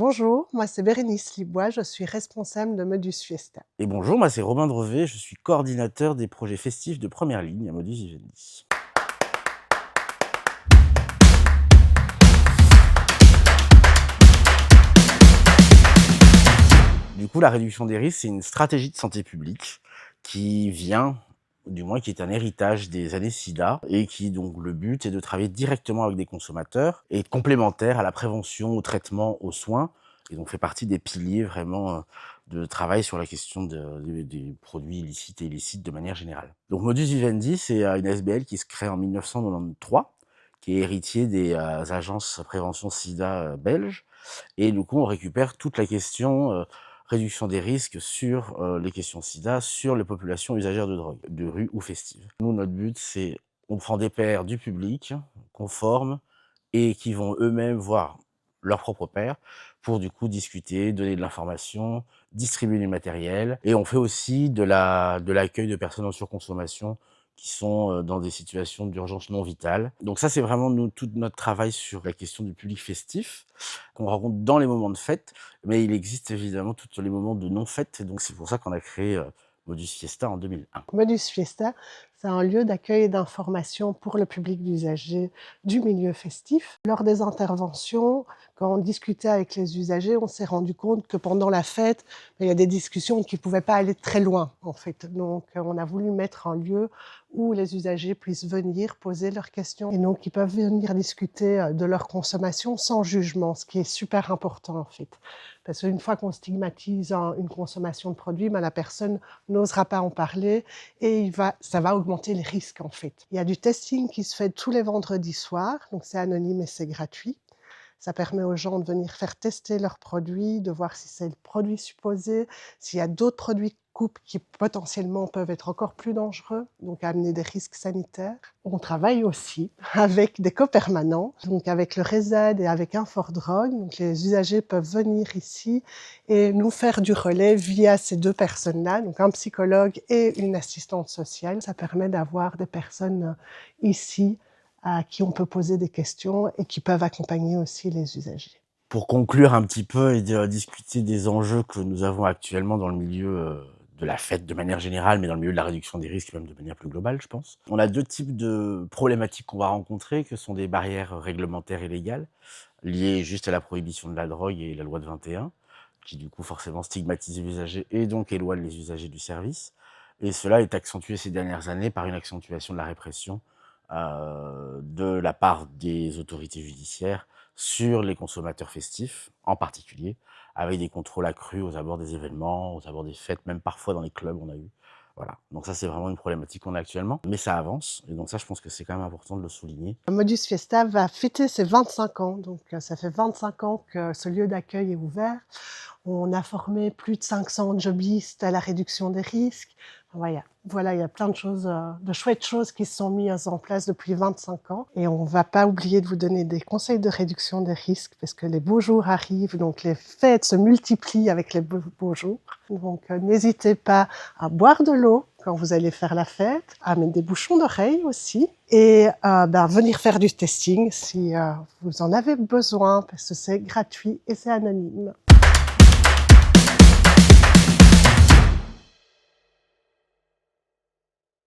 Bonjour, moi c'est Bérénice Libois, je suis responsable de Modus Fiesta. Et bonjour, moi c'est Robin Drevet, je suis coordinateur des projets festifs de première ligne à Modus Vivendi. Du coup, la réduction des risques, c'est une stratégie de santé publique qui vient, ou du moins qui est un héritage des années SIDA et qui, donc, le but est de travailler directement avec des consommateurs et complémentaire à la prévention, au traitement, aux soins, et donc fait partie des piliers vraiment de travail sur la question des produits illicites et illicites de manière générale. Donc Modus Vivendi, c'est une SBL qui se crée en 1993, qui est héritier des agences prévention SIDA belges, et du coup on récupère toute la question réduction des risques sur les questions SIDA, sur les populations usagères de drogue, de rue ou festives. Nous, notre but, c'est on prend des pairs du public, qu'on forme, et qui vont eux-mêmes voir leurs propres pairs pour du coup discuter, donner de l'information, distribuer du matériel. Et on fait aussi de l'accueil de personnes en surconsommation qui sont dans des situations d'urgence non vitale. Donc ça, c'est vraiment tout notre travail sur la question du public festif qu'on rencontre dans les moments de fête, mais il existe évidemment tous les moments de non-fête. Donc c'est pour ça qu'on a créé Modus Fiesta en 2001. Modus Fiesta, c'est un lieu d'accueil et d'information pour le public d'usagers du milieu festif. Lors des interventions, quand on discutait avec les usagers, on s'est rendu compte que pendant la fête, il y a des discussions qui ne pouvaient pas aller très loin, en fait. Donc, on a voulu mettre un lieu où les usagers puissent venir poser leurs questions et donc ils peuvent venir discuter de leur consommation sans jugement, ce qui est super important, en fait. Parce qu'une fois qu'on stigmatise une consommation de produits, la personne n'osera pas en parler et ça va augmenter les risques, en fait. Il y a du testing qui se fait tous les vendredis soirs, donc c'est anonyme et c'est gratuit. Ça permet aux gens de venir faire tester leurs produits, de voir si c'est le produit supposé, s'il y a d'autres produits coupes qui potentiellement peuvent être encore plus dangereux, donc amener des risques sanitaires. On travaille aussi avec des copermanents, donc avec le RESAD et avec Infordrogue. Donc les usagers peuvent venir ici et nous faire du relais via ces deux personnes-là, donc un psychologue et une assistante sociale. Ça permet d'avoir des personnes ici à qui on peut poser des questions et qui peuvent accompagner aussi les usagers. Pour conclure un petit peu et discuter des enjeux que nous avons actuellement dans le milieu de la fête de manière générale, mais dans le milieu de la réduction des risques même de manière plus globale, je pense. On a deux types de problématiques qu'on va rencontrer, que sont des barrières réglementaires et légales, liées juste à la prohibition de la drogue et la loi de 21, qui du coup forcément stigmatise les usagers et donc éloigne les usagers du service. Et cela est accentué ces dernières années par une accentuation de la répression de la part des autorités judiciaires sur les consommateurs festifs, en particulier, avec des contrôles accrus aux abords des événements, aux abords des fêtes, même parfois dans les clubs, on a eu. Voilà. Donc ça, c'est vraiment une problématique qu'on a actuellement, mais ça avance. Et donc ça, je pense que c'est quand même important de le souligner. Modus Fiesta va fêter ses 25 ans, donc ça fait 25 ans que ce lieu d'accueil est ouvert. On a formé plus de 500 jobistes à la réduction des risques. Voilà, il y a plein de choses, de chouettes choses qui se sont mises en place depuis 25 ans. Et on ne va pas oublier de vous donner des conseils de réduction des risques parce que les beaux jours arrivent, donc les fêtes se multiplient avec les beaux jours. Donc n'hésitez pas à boire de l'eau quand vous allez faire la fête, à mettre des bouchons d'oreilles aussi et venir faire du testing si vous en avez besoin parce que c'est gratuit et c'est anonyme.